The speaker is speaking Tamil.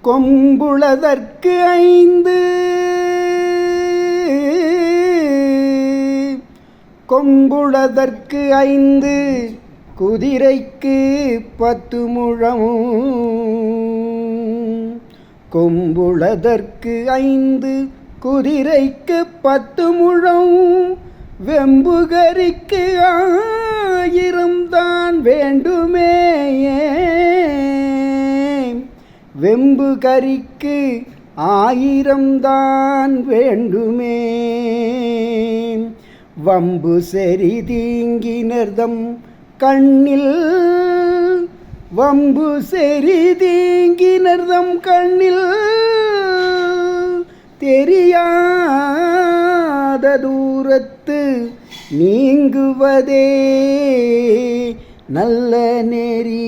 கொம்புளதற்கு 5 கொம்புளதற்கு 5 குதிரைக்கு 10 முழம் கொம்புளதற்கு 5 குதிரைக்கு 10 முழம் வெம்புகரிக்கு 1000 தான் வேண்டுமே வெம்புகரிக்கு 1000 தான் வேண்டுமே வம்பு செறி தீங்கினர்தம் கண்ணில் வம்பு செறி தீங்கினர்தம் கண்ணில் தெரியாத தூரத்து நீங்குவதே நல்ல நெறி.